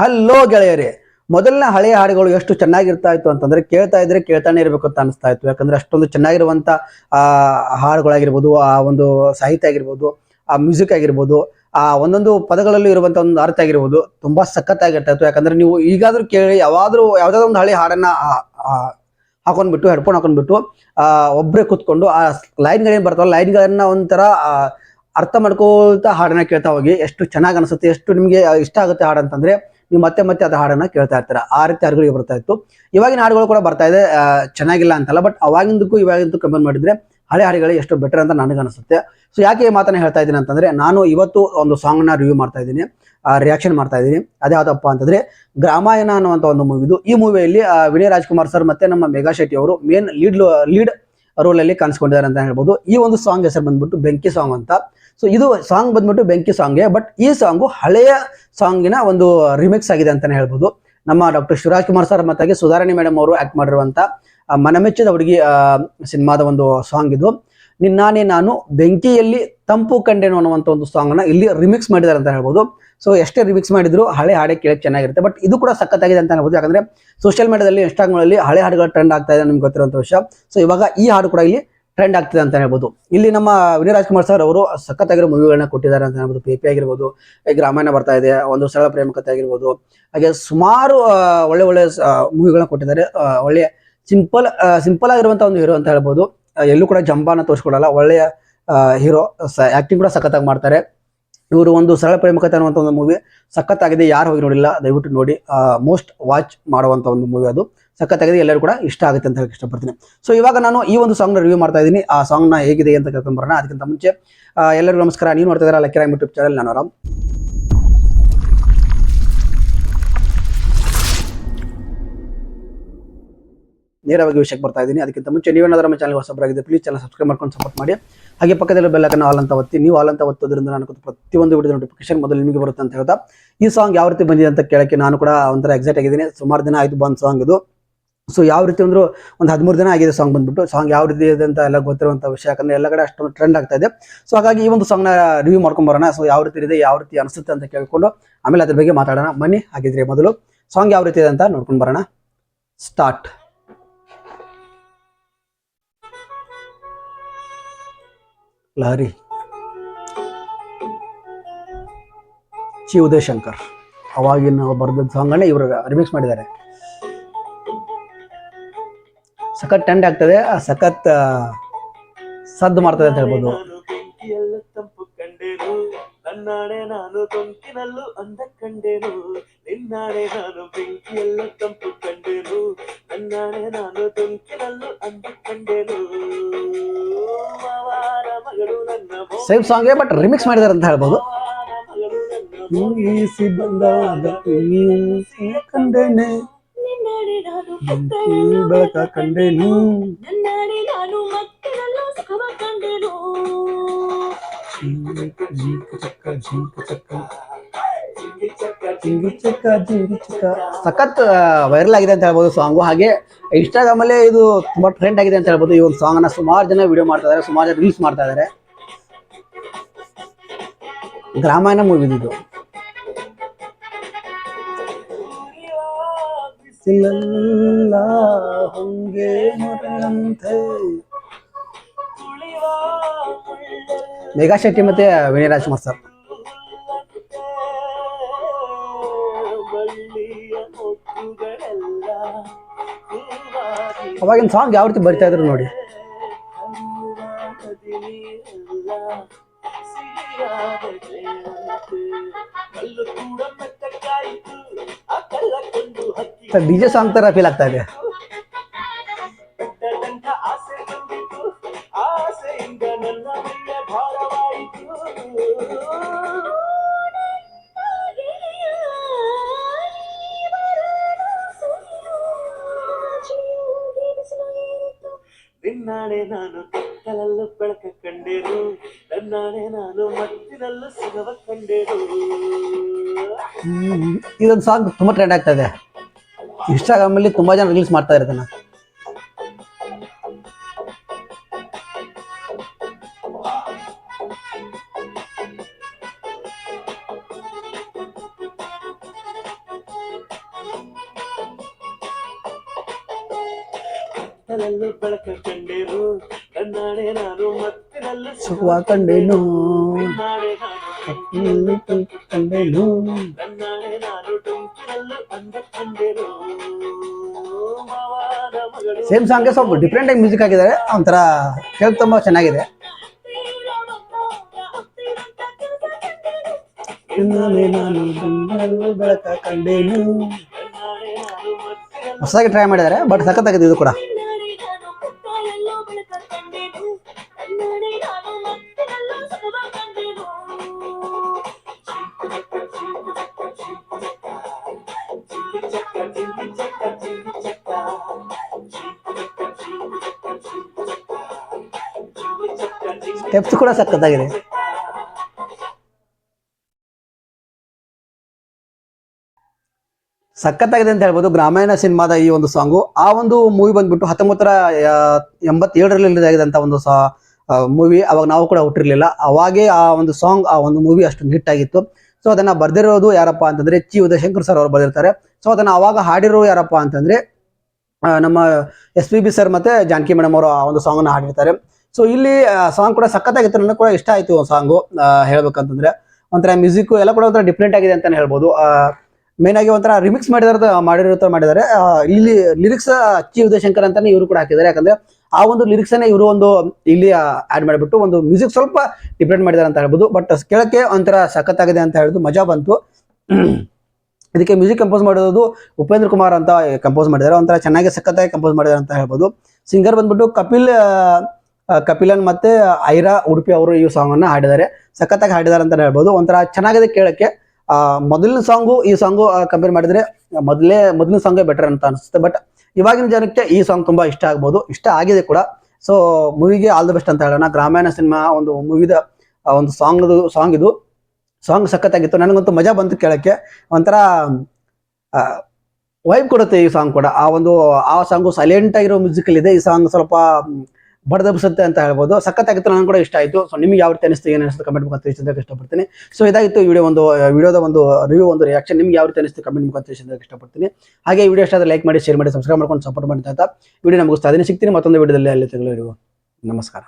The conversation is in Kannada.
ಹಲೋ ಗೆಳೆಯರೇ, ಮೊದಲನೇ ಹಳೆಯ ಹಾಡುಗಳು ಎಷ್ಟು ಚೆನ್ನಾಗಿರ್ತಾ ಇತ್ತು ಅಂತಂದ್ರೆ ಕೇಳ್ತಾ ಇದ್ರೆ ಕೇಳ್ತಾನೆ ಇರಬೇಕು ಅಂತ ಅನಿಸ್ತಾ ಇತ್ತು. ಯಾಕಂದ್ರೆ ಅಷ್ಟೊಂದು ಚೆನ್ನಾಗಿರುವಂತ ಆ ಹಾಡುಗಳಾಗಿರ್ಬೋದು, ಆ ಒಂದು ಸಾಹಿತ್ಯ ಆಗಿರ್ಬೋದು, ಆ ಮ್ಯೂಸಿಕ್ ಆಗಿರ್ಬೋದು, ಆ ಒಂದೊಂದು ಪದಗಳಲ್ಲಿ ಇರುವಂತ ಒಂದು ಅರ್ಥ ಆಗಿರ್ಬೋದು, ತುಂಬಾ ಸಖತ್ತಾಗಿರ್ತಾ ಇತ್ತು. ಯಾಕಂದ್ರೆ ನೀವು ಈಗಾದ್ರೂ ಕೇಳಿ ಯಾವ್ದಾದ್ರು ಒಂದು ಹಳೆ ಹಾಡನ್ನ ಹಾಕೊಂಡ್ಬಿಟ್ಟು ಹೆಡ್ಫೋನ್ ಹಾಕೊಂಡ್ಬಿಟ್ಟು ಆ ಒಬ್ರೆ ಕೂತ್ಕೊಂಡು ಆ ಲೈನ್ಗಳೇನ್ ಬರ್ತಾವಲ್ಲ ಲೈನ್ಗಳನ್ನ ಒಂಥರ ಅರ್ಥ ಮಾಡ್ಕೊಳ್ತಾ ಹಾಡನ್ನ ಕೇಳ್ತಾ ಹೋಗಿ ಎಷ್ಟು ಚೆನ್ನಾಗಿ ಅನಿಸುತ್ತೆ, ಎಷ್ಟು ನಿಮ್ಗೆ ಇಷ್ಟ ಆಗುತ್ತೆ ಹಾಡು ಅಂತಂದ್ರೆ ನೀವು ಮತ್ತೆ ಮತ್ತೆ ಅದ ಹಾಡನ್ನ ಕೇಳ್ತಾ ಇರ್ತೀರ. ಆ ರೀತಿ ಹಾಡುಗಳಿಗೆ ಬರ್ತಾ ಇತ್ತು. ಇವಾಗಿನ ಹಾಡುಗಳು ಕೂಡ ಬರ್ತಾ ಇದೆ, ಚೆನ್ನಾಗಿಲ್ಲ ಅಂತಲ್ಲ, ಬಟ್ ಅವಾಗಿಂದಕ್ಕೂ ಇವಾಗಿಂದಕ್ಕೂ ಕಂಪೇರ್ ಮಾಡಿದ್ರೆ ಹಳೆ ಹಾಡುಗಳೇ ಎಷ್ಟು ಬೆಟರ್ ಅಂತ ನನಗೆ ಅನಿಸುತ್ತೆ. ಸೊ ಯಾಕೆ ಈ ಮಾತನ್ನ ಹೇಳ್ತಾ ಇದ್ದೀನಿ ಅಂತಂದ್ರೆ, ನಾನು ಇವತ್ತು ಒಂದು ಸಾಂಗ್ ನ ರಿವ್ಯೂ ಮಾಡ್ತಾ ಇದ್ದೀನಿ, ರಿಯಾಕ್ಷನ್ ಮಾಡ್ತಾ ಇದ್ದೀನಿ. ಅದ್ಯಾವುದಪ್ಪ ಅಂತಂದ್ರೆ ಗ್ರಾಮಾಯಣ ಅನ್ನುವಂತ ಒಂದು ಮೂವಿದು. ಈ ಮೂವಿಯಲ್ಲಿ ವಿನಯ್ ರಾಜ್ಕುಮಾರ್ ಸರ್ ಮತ್ತೆ ನಮ್ಮ ಮೆಗಾ ಶೆಟ್ಟಿ ಅವರು ಮೇನ್ ಲೀಡ್ ರೋಲ್ ಅಲ್ಲಿ ಕಾಣಿಸ್ಕೊಂಡಿದ್ದಾರೆ ಅಂತ ಹೇಳ್ಬೋದು. ಈ ಒಂದು ಸಾಂಗ್ ಹೆಸರು ಬಂದ್ಬಿಟ್ಟು ಬೆಂಕಿ ಸಾಂಗ್ ಅಂತ. ಸೊ ಇದು ಸಾಂಗ್ ಬಂದ್ಬಿಟ್ಟು ಬೆಂಕಿ ಸಾಂಗ್ಗೆ, ಬಟ್ ಈ ಸಾಂಗು ಹಳೆಯ ಸಾಂಗಿನ ಒಂದು ರಿಮಿಕ್ಸ್ ಆಗಿದೆ ಅಂತಾನೆ ಹೇಳ್ಬೋದು. ನಮ್ಮ ಡಾಕ್ಟರ್ ಶಿವರಾಜ್ ಕುಮಾರ್ ಸರ್ ಮತ್ತೆ ಸುಧಾರಾಣಿ ಮೇಡಮ್ ಅವರು ಆಕ್ಟ್ ಮಾಡಿರುವಂತ ಮನಮೆಚ್ಚಿದ ಹುಡುಗಿ ಸಿನಿಮಾದ ಒಂದು ಸಾಂಗ್ ಇದು. ನಿನ್ನಾನೆ ನಾನು ಬೆಂಕಿಯಲ್ಲಿ ತಂಪು ಕಂಡೆನು ಅನ್ನುವಂಥ ಒಂದು ಸಾಂಗ್ ನ ಇಲ್ಲಿ ರಿಮಿಕ್ಸ್ ಮಾಡಿದ್ದಾರೆ ಅಂತ ಹೇಳ್ಬೋದು. ಸೊ ಎಷ್ಟೇ ರಿಮಿಕ್ಸ್ ಮಾಡಿದ್ರು ಹಳೆ ಹಾಡೆ ಕೇಳಕ್ ಚೆನ್ನಾಗಿರುತ್ತೆ, ಬಟ್ ಇದು ಕೂಡ ಸಖತ್ತಾಗಿದೆ ಅಂತ ಹೇಳ್ಬೋದು. ಯಾಕಂದ್ರೆ ಸೋಷಿಯಲ್ ಮೀಡಿಯಾದಲ್ಲಿ ಇನ್ಸ್ಟಾಗ್ರಾಮ್ ಹಳೆ ಹಾಡುಗಳು ಟ್ರೆಂಡ್ ಆಗ್ತಾ ಇದೆ, ನಿಮ್ಗೆ ಗೊತ್ತಿರುವಂತ ವಿಷಯ. ಸೊ ಇವಾಗ ಈ ಹಾಡು ಕೂಡ ಇಲ್ಲಿ ಟ್ರೆಂಡ್ ಆಗ್ತಿದೆ ಅಂತ ಹೇಳ್ಬೋದು. ಇಲ್ಲಿ ನಮ್ಮ ವಿನಯ್ ರಾಜ್ಕುಮಾರ್ ಸರ್ ಅವರು ಸಖತ್ತಾಗಿರೋ ಮೂವಿಗಳನ್ನ ಕೊಟ್ಟಿದ್ದಾರೆ ಅಂತ ಹೇಳ್ಬೋದು. ಪೇಪಿ ಆಗಿರ್ಬೋದು, ಈಗ ರಾಮಾಯಣ ಬರ್ತಾ ಇದೆ, ಒಂದು ಸರಳ ಪ್ರೇಮ ಕಥೆ ಆಗಿರ್ಬೋದು, ಹಾಗೆ ಸುಮಾರು ಒಳ್ಳೆ ಒಳ್ಳೆ ಮೂವಿಗಳನ್ನ ಕೊಟ್ಟಿದ್ದಾರೆ. ಒಳ್ಳೆ ಸಿಂಪಲ್ ಆಗಿರುವಂತಹ ಒಂದು ಹೀರೋ ಅಂತ ಹೇಳ್ಬೋದು. ಎಲ್ಲೂ ಕೂಡ ಜಂಬಾನ ತೋರಿಸ್ಕೊಡಲ್ಲ, ಒಳ್ಳೆಯ ಹೀರೋ. ಆಕ್ಟಿಂಗ್ ಕೂಡ ಸಖತ್ತಾಗಿ ಮಾಡ್ತಾರೆ ಇವರು. ಒಂದು ಸರಳ ಪ್ರೇಮ ಕಥೆ ಅನ್ನುವಂಥ ಒಂದು ಮೂವಿ ಸಖತ್ತಾಗಿದೆ, ಯಾರು ಹೋಗಿ ನೋಡಿಲ್ಲ ದಯವಿಟ್ಟು ನೋಡಿ. ಮೋಸ್ಟ್ ವಾಚ್ ಮಾಡುವಂತ ಒಂದು ಮೂವಿ ಅದು, ಸಖತ್ತಾಗಿದೆ, ಎಲ್ಲರೂ ಕೂಡ ಇಷ್ಟ ಆಗುತ್ತೆ ಅಂತ ಹೇಳಕ್ ಇಷ್ಟಪಡ್ತೀನಿ. ಸೊ ಇವಾಗ ನಾನು ಈ ಒಂದು ಸಾಂಗ್ ನ ರಿವ್ಯೂ ಮಾಡ್ತಾ ಇದ್ದೀನಿ. ಆ ಸಾಂಗ್ ನ ಹೇಗಿದೆ ಅಂತ ಕೇಳ್ಕೊಂಡ್ ಬರೋಣ. ಅದಕ್ಕಿಂತ ಮುಂಚೆ ಎಲ್ಲರಿಗೂ ನಮಸ್ಕಾರ. ನೀವು ನೋಡ್ತಾ ಇದ್ದೀರಾ ಲಕ್ಕಿ ರಾಮ್ ಯೂಟ್ಯೂಬ್ ಚಾನಲ್. ನಾನು ಆರಾಮ್. ನೇರವಾಗಿ ವಿಷಯಕ್ಕೆ ಬರ್ತಾ ಇದ್ದೀನಿ. ಅದಕ್ಕಿಂತ ಮುಂಚೆ ನೀವೇನಾದ್ರೂ ನಮ್ಮ ಚಾನಲ್ ಹೊಸಬರಾಗಿದೆ ಪ್ಲೀಸ್ ಚಾನಲ್ ಸಬ್ಸ್ಕ್ರೈಬ್ ಮಾಡ್ಕೊಂಡು ಸಪೋರ್ಟ್ ಮಾಡಿ. ಹಾಗೆ ಪಕ್ಕದಲ್ಲಿ ಬೆಲ್ ಐಕಾನ್ ಆಲ್ ಅಂತ ಒತ್ತಿ. ನೀವು ಆಲ್ ಅಂತ ಒತ್ತೋದ್ರಿಂದ ನಾನು ಪ್ರತಿಯೊಂದು ವಿಡಿಯೋ ನೋಟಿಫಿಕೇಶನ್ ಮೊದಲು ನಿಮಗೆ ಬರುತ್ತೆ ಅಂತ ಹೇಳ್ತಾ, ಈ ಸಾಂಗ್ ಯಾವ ರೀತಿ ಬಂದಿದೆ ಅಂತ ಕೇಳಕ್ಕೆ ನಾನು ಕೂಡ ಒಂಥರ ಎಕ್ಸೈಟ್ ಆಗಿದ್ದೀನಿ. ಸುಮಾರು ದಿನ ಆಯ್ತು ಬಂದ್ ಸಾಂಗ್ ಇದು. ಸೊ ಯಾವ ರೀತಿ ಅಂದ್ರು ಒಂದು 13 ದಿನ ಆಗಿದೆ ಸಾಂಗ್ ಬಂದ್ಬಿಟ್ಟು. ಸಾಂಗ್ ಯಾವ ರೀತಿ ಇದೆ ಅಂತ ಎಲ್ಲ ಗೊತ್ತಿರುವಂತ ವಿಷಯ, ಯಾಕಂದ್ರೆ ಎಲ್ಲ ಕಡೆ ಅಷ್ಟೊಂದು ಟ್ರೆಂಡ್ ಆಗ್ತಾ ಇದೆ. ಸೊ ಹಾಗಾಗಿ ಈ ಒಂದು ಸಾಂಗ್ ನ ರಿವ್ಯೂ ಮಾಡ್ಕೊಂಡ್ ಬರೋಣ. ಸೊ ಯಾವ ರೀತಿ ಇದೆ, ಯಾವ ರೀತಿ ಅನಿಸುತ್ತೆ ಅಂತ ಕೇಳ್ಕೊಂಡು ಆಮೇಲೆ ಅದ್ರ ಬಗ್ಗೆ ಮಾತಾಡೋಣ ಬನ್ನಿ. ಹಾಗಿದ್ರೆ ಮೊದಲು ಸಾಂಗ್ ಯಾವ ರೀತಿ ಇದೆ ಅಂತ ನೋಡ್ಕೊಂಡು ಬರೋಣ. ಸ್ಟಾರ್ಟ್. ಲಹರಿ ಚಿ ಉದಯ್ ಶಂಕರ್ ಅವಾಗಿನ ಬರೆದ ಸಾಂಗ್ ಅನ್ನ ಇವರು ರಿಮಿಕ್ಸ್ ಮಾಡಿದ್ದಾರೆ. ಸಖತ್ ಟ್ರೆಂಡ್ ಆಗ್ತದೆ, ಸಖತ್ ಸದ್ದು ಮಾಡ್ತದೆ ಅಂತ ಹೇಳ್ಬೋದು. ತಂಪು ಕಂಡೆನು ನನ್ನಾಡೆ ನಾನು ತೊಂಕಿನಲ್ಲೂ ಅಂದ ಕಂಡೆನು, ನಿನ್ನಾಡೆ ನಾನು ಬೆಂಕಿಯಲ್ಲ ತಂಪು ಕಂಡೆನು, ನನ್ನಾಡೆ ನಾನು ತೊಂಕಿನಲ್ಲೂ ಅಂದ ಕಂಡೆನು. ಮಗಳು ನನ್ನ ಸೇಮ್ ಸಾಂಗ್ ಬಟ್ ರಿಮಿಕ್ಸ್ ಮಾಡಿದಾರೆ ಅಂತ ಹೇಳ್ಬೋದು. ಬೆಳಕ ಕಂಡೇನು, ನನ್ನಾಡೆ ನಾನು ಮಕ್ಕಳಲ್ಲೂ ಸುಖವ ಕಂಡೆನು. ಸಖತ್ ವೈರಲ್ ಆಗಿದೆ ಅಂತ ಹೇಳ್ಬೋದು ಸಾಂಗು. ಹಾಗೆ ಇನ್ಸ್ಟಾಗ್ರಾಮ್ ಅಲ್ಲಿ ಇದು ತುಂಬಾ ಟ್ರೆಂಡ್ ಆಗಿದೆ ಅಂತ ಹೇಳ್ಬೋದು. ಈ ಒಂದು ಸಾಂಗ್ ಅನ್ನ ಸುಮಾರು ಜನ ವಿಡಿಯೋ ಮಾಡ್ತಾ ಇದಾರೆ, ಸುಮಾರು ಜನ ರೀಲ್ಸ್ ಮಾಡ್ತಾ ಇದಾರೆ. ಗ್ರಾಮಾಯಣ ಮೂವಿ ಇದು. ಮೆಗಾ ಶೆಟ್ಟಿ ಮತ್ತೆ ವಿನಯ್ ರಾಜ್ಕುಮಾರ್ ಸರ್. ಅವಾಗಿನ ಸಾಂಗ್ ಯಾವ ರೀತಿ ಬರಿತಾ ಇದ್ರು ನೋಡಿ. ಡಿಜೆ ಸಾಂಗ್ ತರ ಫೀಲ್ ಆಗ್ತಾ ಇದೆ. ನಿನ್ನಾಡೆ ನಾನು ಕತ್ತಲಲ್ಲೂ ಬೆಳಕ ಕಂಡೆನು, ನನ್ನಾಡೆ ನಾನು ಮತ್ತಿನಲ್ಲೂ ಸುಖವ ಕಂಡೆನು. ಇದೊಂದು ಸಾಂಗ್ ತುಂಬಾ ಟ್ರೆಂಡ್ ಆಗ್ತಾ ಇದೆ. ಇನ್ಸ್ಟಾಗ್ರಾಮ್ ಅಲ್ಲಿ ತುಂಬಾ ಜನ ರೀಲ್ಸ್ ಮಾಡ್ತಾ ಇರ್ತಾನೆ. ಕತ್ತಲಲ್ಲೂ ಬೆಳಕ ಕಂಡೇನು ಕಣ್ಣಾಣೆ ನಾನು ಮತ್ತಿನಲ್ಲೂ ಸುಖವ ಕಂಡೇನು ಕಣ್ಣಾಣೆ ಕಂಡೇನು. ಕಣ್ಣಾಣೆ ನಾನು ಟೊಂಕಿನಲ್ಲೂ ಅಂದ ಕಂಡೇನು ಮಾವನ ಮಗಳು ಸೇಮ್ ಸಾಂಗ್ಗೆ ಸ್ವಲ್ಪ ಡಿಫ್ರೆಂಟ್ ಆಗಿ ಮ್ಯೂಸಿಕ್ ಹಾಕಿದ್ದಾರೆ, ಒಂಥರ ಕೇಳಿ ತುಂಬಾ ಚೆನ್ನಾಗಿದೆ. ನಾನು ಬೆಳಕ ಕಂಡೇನು ಹೊಸದಾಗಿ ಟ್ರೈ ಮಾಡಿದ್ದಾರೆ, ಬಟ್ ಸಖತ್ತಾಗಿದೆ ಇದು ಕೂಡ. ಸ್ಟೆಪ್ಸ್ ಕೂಡ ಸಖತ್ತಾಗಿದೆ. ಸಖತ್ತಾಗಿದೆ ಅಂತ ಹೇಳ್ಬೋದು ಗ್ರಾಮೀಣ ಸಿನಿಮಾದ ಈ ಒಂದು ಸಾಂಗು. ಆ ಒಂದು ಮೂವಿ ಬಂದ್ಬಿಟ್ಟು 1987ರಲ್ಲಿ ರಿಲೀಸ್ ಆಗಿದಂತ ಒಂದು ಮೂವಿ. ಅವಾಗ ನಾವು ಕೂಡ ಹುಟ್ಟಿರ್ಲಿಲ್ಲ. ಅವಾಗೇ ಆ ಒಂದು ಸಾಂಗ್, ಆ ಒಂದು ಮೂವಿ ಅಷ್ಟೊಂದು ಹಿಟ್ ಆಗಿತ್ತು. ಸೊ ಅದನ್ನ ಬರ್ದಿರೋದು ಯಾರಪ್ಪ ಅಂತಂದ್ರೆ ಚಿ ಉದಯಶಂಕರ್ ಸರ್ ಅವರು ಬರ್ದಿರ್ತಾರೆ. ಸೊ ಅದನ್ನ ಅವಾಗ ಹಾಡಿರೋ ಯಾರಪ್ಪ ಅಂತಂದ್ರೆ ನಮ್ಮ SPB ಸರ್ ಮತ್ತೆ ಜಾನಕಿ ಮೇಡಮ್ ಅವರು ಆ ಒಂದು ಸಾಂಗ್ ಅನ್ನ ಹಾಡಿರ್ತಾರೆ. ಸೊ ಇಲ್ಲಿ ಸಾಂಗ್ ಕೂಡ ಸಖತ್ತಾಗಿತ್ತು, ನನಗೆ ಕೂಡ ಇಷ್ಟ ಆಯ್ತು ಸಾಂಗು. ಹೇಳ್ಬೇಕಂತಂದ್ರೆ ಒಂಥರ ಮ್ಯೂಸಿಕ್ ಎಲ್ಲ ಕೂಡ ಒಂಥರ ಡಿಫ್ರೆಂಟ್ ಆಗಿದೆ ಅಂತಾನೆ ಹೇಳ್ಬೋದು. ಮೇನ್ ಆಗಿ ಒಂಥರ ರಿಮಿಕ್ಸ್ ಮಾಡಿದ್ದಾರೆ. ಇಲ್ಲಿ ಲಿರಿಕ್ಸ್ ಚಿ ಉದಯಶಂಕರ್ ಅಂತಾನೆ ಇವರು ಕೂಡ ಹಾಕಿದ್ದಾರೆ. ಯಾಕಂದ್ರೆ ಆ ಒಂದು ಲಿರಿಕ್ಸ್ ಅನ್ನ ಇವರು ಒಂದು ಇಲ್ಲಿ ಆಡ್ ಮಾಡಿಬಿಟ್ಟು ಒಂದು ಮ್ಯೂಸಿಕ್ ಸ್ವಲ್ಪ ಡಿಫ್ರೆಂಟ್ ಮಾಡಿದ್ದಾರೆ ಅಂತ ಹೇಳ್ಬೋದು. ಬಟ್ ಕೇಳಕ್ಕೆ ಒಂಥರ ಸಖತ್ತಾಗಿದೆ ಅಂತ ಹೇಳಿದ್ರು, ಮಜಾ ಬಂತು. ಇದಕ್ಕೆ ಮ್ಯೂಸಿಕ್ ಕಂಪೋಸ್ ಮಾಡೋದು ಉಪೇಂದ್ರ ಕುಮಾರ್ ಅಂತ ಕಂಪೋಸ್ ಮಾಡಿದ್ದಾರೆ. ಒಂಥರ ಚೆನ್ನಾಗಿ ಸಖತ್ತಾಗಿ ಕಂಪೋಸ್ ಮಾಡಿದ್ದಾರೆ ಅಂತ ಹೇಳ್ಬೋದು. ಸಿಂಗರ್ ಬಂದ್ಬಿಟ್ಟು ಕಪಿಲನ್ ಮತ್ತೆ ಐರಾ ಉಡುಪಿ ಅವರು ಈ ಸಾಂಗ್ ಅನ್ನ ಹಾಡಿದ್ದಾರೆ. ಸಖತ್ತಾಗಿ ಹಾಡಿದ್ದಾರೆ ಅಂತ ಹೇಳ್ಬೋದು. ಒಂಥರ ಚೆನ್ನಾಗಿದೆ ಕೇಳಕ್ಕೆ. ಮೊದಲಿನ ಸಾಂಗು ಈ ಸಾಂಗು ಕಂಪೇರ್ ಮಾಡಿದ್ರೆ ಮೊದಲಿನ ಸಾಂಗೇ ಬೆಟರ್ ಅಂತ ಅನಿಸುತ್ತೆ. ಬಟ್ ಇವಾಗಿನ ಜನಕ್ಕೆ ಈ ಸಾಂಗ್ ತುಂಬಾ ಇಷ್ಟ ಆಗ್ಬೋದು, ಇಷ್ಟ ಆಗಿದೆ ಕೂಡ. ಸೊ ಮೂವಿಗೆ ಆಲ್ ದ ಬೆಸ್ಟ್ ಅಂತ ಹೇಳೋಣ. ಗ್ರಾಮೀಣ ಸಿನಿಮಾ ಒಂದು ಮೂವಿದ ಒಂದು ಸಾಂಗ್ ಇದು ಸಾಂಗ್ ಸಖತ್ತಾಗಿತ್ತು. ನನಗಂತೂ ಮಜಾ ಬಂತು ಕೇಳಕ್ಕೆ. ಒಂಥರ ವೈಬ್ ಕೊಡುತ್ತೆ ಈ ಸಾಂಗ್ ಕೂಡ. ಆ ಸಾಂಗು ಸೈಲೆಂಟ್ ಆಗಿರೋ ಮ್ಯೂಸಿಕಲ್ ಇದೆ. ಈ ಸಾಂಗ್ ಸ್ವಲ್ಪ ಬಡದಬ್ಸುತ್ತೆ ಅಂತ ಹೇಳ್ಬೋದು. ಸಖತ್ತಾಗಿತ್ತು, ನನಗೆ ಕೂಡ ಇಷ್ಟ ಆಯಿತು. ಸೊ ನಿಮ್ಗೆ ಯಾವ ರೀತಿ ಅನಿಸ್ತು, ಏನು ಅನಿಸ್ತು ಕಮೆಂಟ್ ಮುಖಾಂತರ ತಿಳಿಸೋದಕ್ಕೆ ಇಷ್ಟಪಡ್ತೀನಿ. ಸೊ ಇದಾಗಿತ್ತು ವಿಡಿಯೋದ ಒಂದು ರಿವ್ಯೂ, ಒಂದು ರಿಯಾಕ್ಷನ್. ನಿಮ್ಗೆ ಯಾವ ರೀತಿ ಅನಿಸ್ತು ಕಮೆಂಟ್ ಮುಖಾಂತರ ತಿಳಿಸೋದಕ್ಕೆ ಇಷ್ಟಪಡ್ತೀನಿ. ಹಾಗೆ ವಿಡಿಯೋ ಇಷ್ಟ ಆದರೆ ಲೈಕ್ ಮಾಡಿ, ಶೇರ್ ಮಾಡಿ, ಸಬ್ಸ್ಕ್ರೈಬ್ ಮಾಡ್ಕೊಂಡು ಸಪೋರ್ಟ್ ಮಾಡ್ತಾ ವಿಡಿಯೋ ಮುಗಿಸ್ತಾ ಇದೀನಿ. ಸಿಗ್ತೀನಿ ಮತ್ತೊಂದು ವಿಡಿಯೋದಲ್ಲಿ. ಅಲ್ಲಿ ನಮಸ್ಕಾರ.